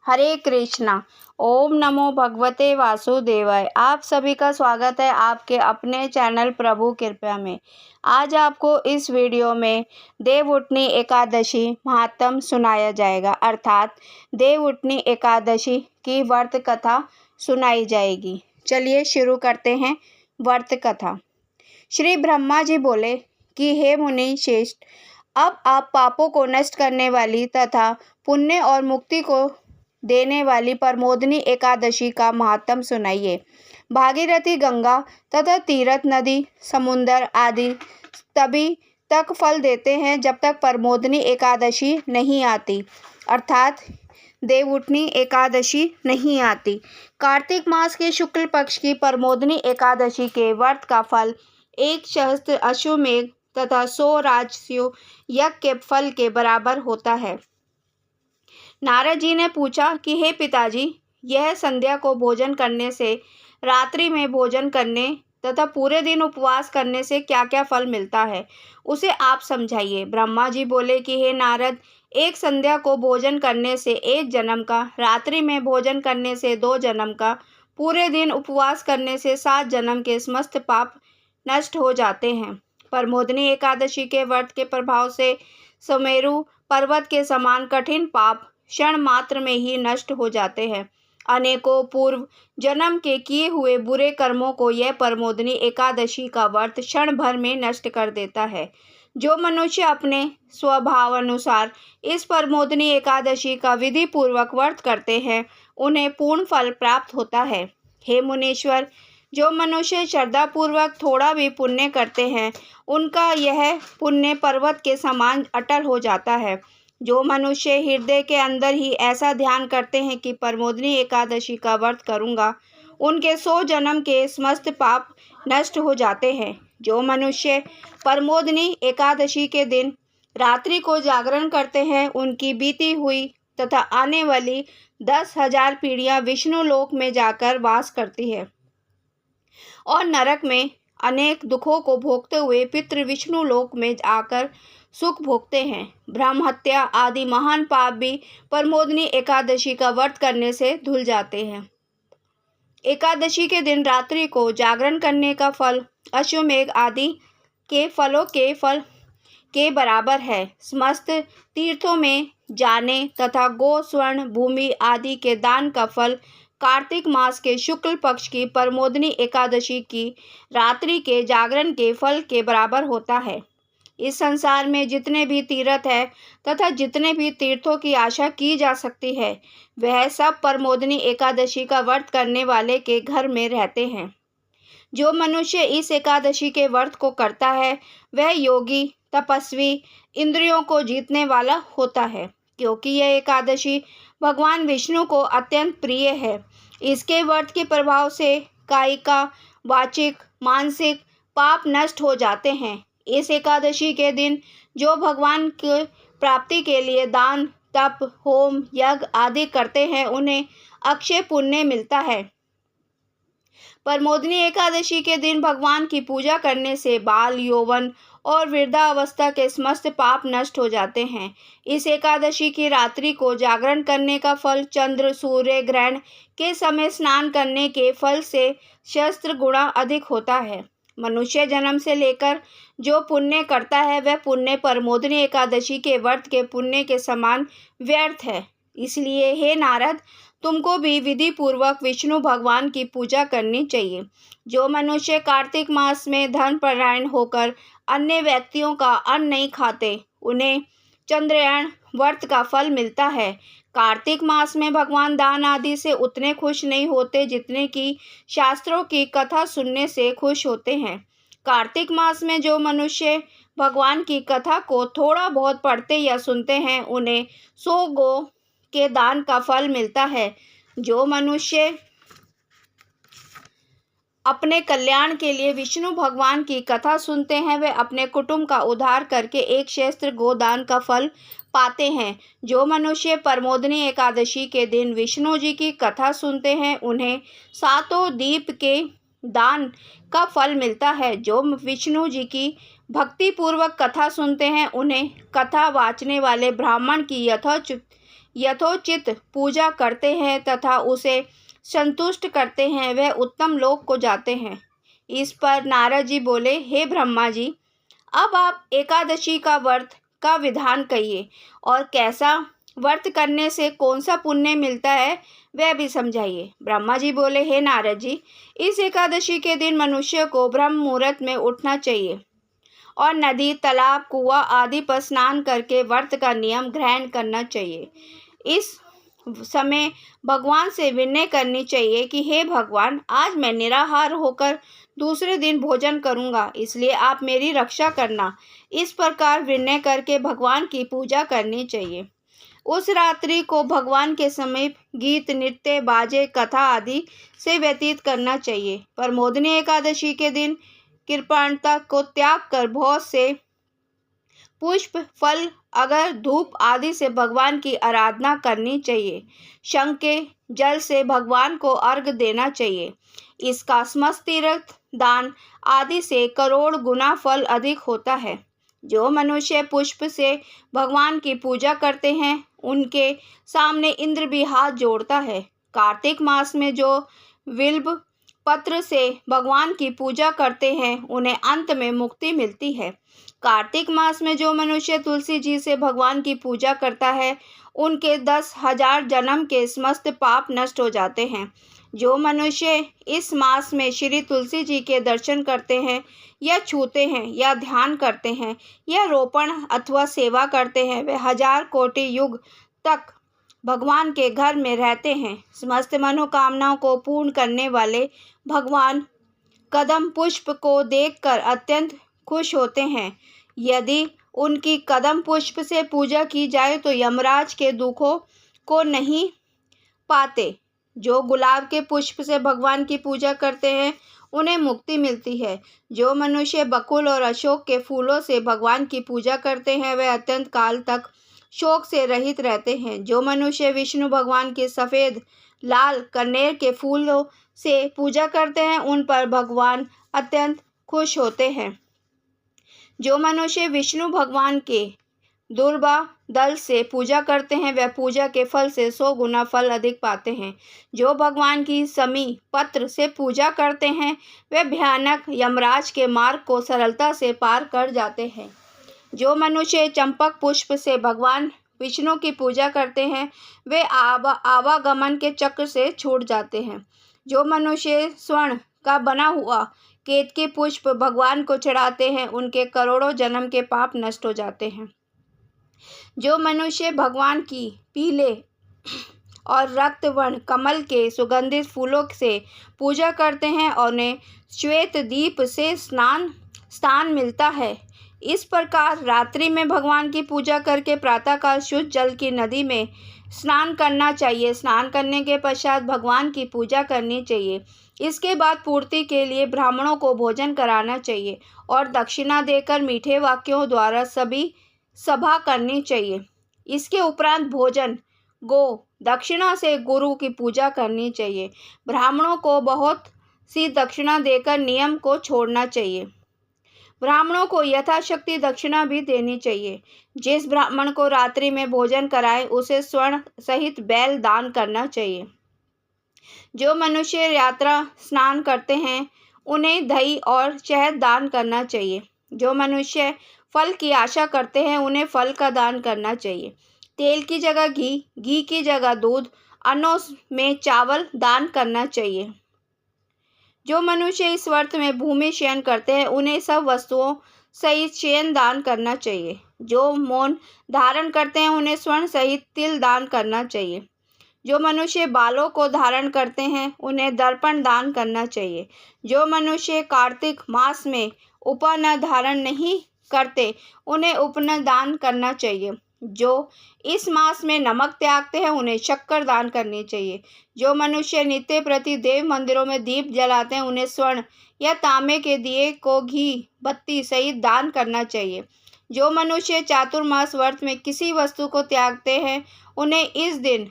हरे कृष्णा। ओम नमो भगवते वासुदेवाय। आप सभी का स्वागत है आपके अपने चैनल प्रभु कृपया में। आज आपको इस वीडियो में देवउठनी एकादशी महात्म सुनाया जाएगा, अर्थात देवउठनी एकादशी की व्रत कथा सुनाई जाएगी। चलिए शुरू करते हैं व्रत कथा। श्री ब्रह्मा जी बोले कि हे मुनि श्रेष्ठ, अब आप पापों को नष्ट करने वाली तथा पुण्य और मुक्ति को देने वाली प्रमोदनी एकादशी का महात्म सुनाइए। भागीरथी गंगा तथा तीर्थ नदी, समुद्र आदि तभी तक फल देते हैं जब तक प्रमोदनी एकादशी नहीं आती, अर्थात देवउठनी एकादशी नहीं आती। कार्तिक मास के शुक्ल पक्ष की प्रमोदनी एकादशी के व्रत का फल 1 सहस्त्र अश्वमेघ तथा 100 राजस्व यज्ञ के फल के बराबर होता है। नारद जी ने पूछा कि हे पिताजी, यह संध्या को भोजन करने से, रात्रि में भोजन करने तथा पूरे दिन उपवास करने से क्या क्या फल मिलता है, उसे आप समझाइए। ब्रह्मा जी बोले कि हे नारद, एक संध्या को भोजन करने से 1 जन्म का, रात्रि में भोजन करने से 2 जन्म का, पूरे दिन उपवास करने से 7 जन्म के समस्त पाप नष्ट हो जाते हैं। प्रमोदनी एकादशी के व्रत के प्रभाव से सुमेरु पर्वत के समान कठिन पाप क्षण मात्र में ही नष्ट हो जाते हैं। अनेकों पूर्व जन्म के किए हुए बुरे कर्मों को यह प्रमोदनी एकादशी का व्रत क्षण भर में नष्ट कर देता है। जो मनुष्य अपने स्वभाव अनुसार इस प्रमोदनी एकादशी का विधि पूर्वक व्रत करते हैं, उन्हें पूर्ण फल प्राप्त होता है। हे मुनीश्वर, जो मनुष्य श्रद्धापूर्वक थोड़ा भी पुण्य करते हैं, उनका यह पुण्य पर्वत के समान अटल हो जाता है। जो मनुष्य हृदय के अंदर ही ऐसा ध्यान करते हैं कि प्रमोदनी एकादशी का व्रत करूँगा, उनके 100 जन्म के समस्त पाप नष्ट हो जाते हैं। जो मनुष्य प्रमोदनी एकादशी के दिन रात्रि को जागरण करते हैं, उनकी बीती हुई तथा आने वाली 10,000 पीढ़ियाँ विष्णु लोक में जाकर वास करती है और नरक में अनेक दुखों को भोगते हुए पितृ विष्णु लोक में आकर सुख भोगते हैं। ब्रह्म हत्या आदि महान पाप भी प्रमोदनी एकादशी का व्रत करने से धुल जाते हैं। एकादशी के दिन रात्रि को जागरण करने का फल अश्वमेघ आदि के फलों के फल के बराबर है। समस्त तीर्थों में जाने तथा गो स्वर्ण भूमि आदि के दान का फल कार्तिक मास के शुक्ल पक्ष की प्रमोदनी एकादशी की रात्रि के जागरण के फल के बराबर होता है। इस संसार में जितने भी तीर्थ है तथा जितने भी तीर्थों की आशा की जा सकती है, वह सब प्रमोदनी एकादशी का व्रत करने वाले के घर में रहते हैं। जो मनुष्य इस एकादशी के व्रत को करता है, वह योगी, तपस्वी, इंद्रियों को जीतने वाला होता है, क्योंकि यह एकादशी भगवान विष्णु को अत्यंत प्रिय है। इसके व्रत के प्रभाव से कायिक, वाचिक, मानसिक पाप नष्ट हो जाते हैं। इस एकादशी के दिन जो भगवान की प्राप्ति के लिए दान, तप, होम, यज्ञ आदि करते हैं, उन्हें अक्षय पुण्य मिलता है। प्रमोदनी एकादशी के दिन भगवान की पूजा करने से बाल, यौवन और वृद्धावस्था के समस्त पाप नष्ट हो जाते हैं। इस एकादशी की रात्रि को जागरण करने का फल चंद्र सूर्य ग्रहण के समय स्नान करने के फल से सहस्त्र गुणा अधिक होता है। मनुष्य जन्म से लेकर जो पुण्य करता है, वह पुण्य प्रमोदनी एकादशी के व्रत के पुण्य के समान व्यर्थ है। इसलिए हे नारद, तुमको भी विधि पूर्वक विष्णु भगवान की पूजा करनी चाहिए। जो मनुष्य कार्तिक मास में धर्मपरायण होकर अन्य व्यक्तियों का अन्न नहीं खाते, उन्हें चंद्रयान व्रत का फल मिलता है। कार्तिक मास में भगवान दान आदि से उतने खुश नहीं होते जितने कि शास्त्रों की कथा सुनने से खुश होते हैं। कार्तिक मास में जो मनुष्य भगवान की कथा को थोड़ा बहुत पढ़ते या सुनते हैं, उन्हें 100 गो के दान का फल मिलता है। जो मनुष्य अपने कल्याण के लिए विष्णु भगवान की कथा सुनते हैं, वे अपने कुटुंब का उद्धार करके 1 सहस्त्र गोदान का फल पाते हैं। जो मनुष्य प्रमोदनी एकादशी के दिन विष्णु जी की कथा सुनते हैं, उन्हें 7 दीप के दान का फल मिलता है। जो विष्णु जी की भक्ति पूर्वक कथा सुनते हैं, उन्हें कथा वाचने वाले ब्राह्मण की यथोचित पूजा करते हैं तथा उसे संतुष्ट करते हैं, वह उत्तम लोक को जाते हैं। इस पर नारद जी बोले, हे ब्रह्मा जी, अब आप एकादशी का व्रत का विधान कहिए और कैसा व्रत करने से कौन सा पुण्य मिलता है वह भी समझाइए। ब्रह्मा जी बोले, हे नारद जी, इस एकादशी के दिन मनुष्य को ब्रह्म मुहूर्त में उठना चाहिए और नदी, तालाब, कुआं आदि पर स्नान करके व्रत का नियम ग्रहण करना चाहिए। इस समय भगवान से विनय करनी चाहिए कि हे भगवान, आज मैं निराहार होकर दूसरे दिन भोजन करूंगा, इसलिए आप मेरी रक्षा करना। इस प्रकार विनय करके भगवान की पूजा करनी चाहिए। उस रात्रि को भगवान के समीप गीत, नृत्य, बाजे, कथा आदि से व्यतीत करना चाहिए। प्रमोदनी एकादशी के दिन कृपणता को त्याग कर बहुत से पुष्प, फल, अगर धूप आदि से भगवान की आराधना करनी चाहिए। शंख के जल से भगवान को अर्घ देना चाहिए। इसका समस्त तीर्थ दान आदि से करोड़ गुना फल अधिक होता है। जो मनुष्य पुष्प से भगवान की पूजा करते हैं, उनके सामने इंद्र भी हाथ जोड़ता है। कार्तिक मास में जो बिल्व पत्र से भगवान की पूजा करते हैं, उन्हें अंत में मुक्ति मिलती है। कार्तिक मास में जो मनुष्य तुलसी जी से भगवान की पूजा करता है, उनके 10,000 जन्म के समस्त पाप नष्ट हो जाते हैं। जो मनुष्य इस मास में श्री तुलसी जी के दर्शन करते हैं या छूते हैं या ध्यान करते हैं या रोपण अथवा सेवा करते हैं, वे 1000 कोटि युग तक भगवान के घर में रहते हैं। समस्त मनोकामनाओं को पूर्ण करने वाले भगवान कदम पुष्प को देखकर अत्यंत खुश होते हैं। यदि उनकी कदम पुष्प से पूजा की जाए तो यमराज के दुखों को नहीं पाते। जो गुलाब के पुष्प से भगवान की पूजा करते हैं, उन्हें मुक्ति मिलती है। जो मनुष्य बकुल और अशोक के फूलों से भगवान की पूजा करते हैं, वे अत्यंत काल तक शोक से रहित रहते हैं। जो मनुष्य विष्णु भगवान के सफ़ेद, लाल, कनेर के फूलों से पूजा करते हैं, उन पर भगवान अत्यंत खुश होते हैं। जो मनुष्य विष्णु भगवान के दुर्वा दल से पूजा करते हैं, वह पूजा के फल से 100 गुना फल अधिक पाते हैं। जो भगवान की समी पत्र से पूजा करते हैं, वे भयानक यमराज के मार्ग को सरलता से पार कर जाते हैं। जो मनुष्य चंपक पुष्प से भगवान विष्णु की पूजा करते हैं, वे आवागमन के चक्र से छूट जाते हैं। जो मनुष्य स्वर्ण का बना हुआ केतकी पुष्प भगवान को चढ़ाते हैं, उनके करोड़ों जन्म के पाप नष्ट हो जाते हैं। जो मनुष्य भगवान की पीले और रक्त वर्ण कमल के सुगंधित फूलों से पूजा करते हैं और उन्हें श्वेत दीप से स्थान मिलता है। इस प्रकार रात्रि में भगवान की पूजा करके प्रातःकाल शुद्ध जल की नदी में स्नान करना चाहिए। स्नान करने के पश्चात भगवान की पूजा करनी चाहिए। इसके बाद पूर्ति के लिए ब्राह्मणों को भोजन कराना चाहिए और दक्षिणा देकर मीठे वाक्यों द्वारा सभी सभा करनी चाहिए। इसके उपरांत भोजन, गो दक्षिणा से गुरु की पूजा करनी चाहिए। ब्राह्मणों को बहुत सी दक्षिणा देकर नियम को छोड़ना चाहिए। ब्राह्मणों को यथाशक्ति दक्षिणा भी देनी चाहिए। जिस ब्राह्मण को रात्रि में भोजन कराए, उसे स्वर्ण सहित बैल दान करना चाहिए। जो मनुष्य यात्रा स्नान करते हैं, उन्हें दही और शहद दान करना चाहिए। जो मनुष्य फल की आशा करते हैं, उन्हें फल का दान करना चाहिए। तेल की जगह घी, घी की जगह दूध, अन्नों में चावल दान करना चाहिए। जो मनुष्य इस व्रत में भूमि शयन करते हैं, उन्हें सब वस्तुओं सहित शयन दान करना चाहिए। जो मौन धारण करते हैं, उन्हें स्वर्ण सहित तिल दान करना चाहिए। जो मनुष्य बालों को धारण करते हैं, उन्हें दर्पण दान करना चाहिए। जो मनुष्य कार्तिक मास में उपन धारण नहीं करते, उन्हें उपन दान करना चाहिए। जो इस मास में नमक त्यागते हैं, उन्हें शक्कर दान करनी चाहिए। जो मनुष्य नित्य प्रति देव मंदिरों में दीप जलाते हैं, उन्हें स्वर्ण या तांबे के दिए को घी बत्ती सहित दान करना चाहिए। जो मनुष्य चातुर्मास व्रत में किसी वस्तु को त्यागते हैं, उन्हें इस दिन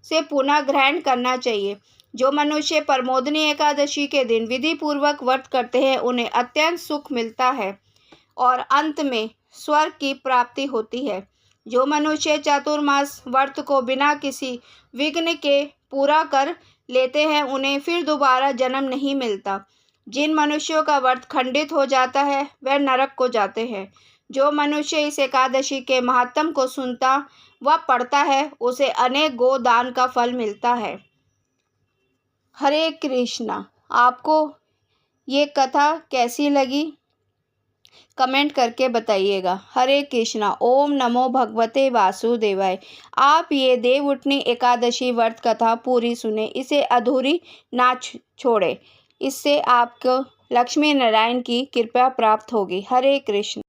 से पुनः ग्रहण करना चाहिए। जो मनुष्य प्रमोदनी एकादशी के दिन विधि पूर्वक व्रत करते हैं, उन्हें अत्यंत सुख मिलता है और अंत में स्वर्ग की प्राप्ति होती है। जो मनुष्य चातुर्मास व्रत को बिना किसी विघ्न के पूरा कर लेते हैं उन्हें फिर दोबारा जन्म नहीं मिलता। जिन मनुष्यों का व्रत खंडित हो जाता है वह नरक को जाते हैं। जो मनुष्य इस एकादशी के महात्म को सुनता व पढ़ता है उसे अनेक गोदान का फल मिलता है। हरे कृष्णा। आपको ये कथा कैसी लगी कमेंट करके बताइएगा। हरे कृष्णा। ओम नमो भगवते वासुदेवाय। आप ये देवउठनी एकादशी व्रत कथा पूरी सुने, इसे अधूरी ना छोड़े। इससे आपको लक्ष्मी नारायण की कृपा प्राप्त होगी। हरे कृष्ण।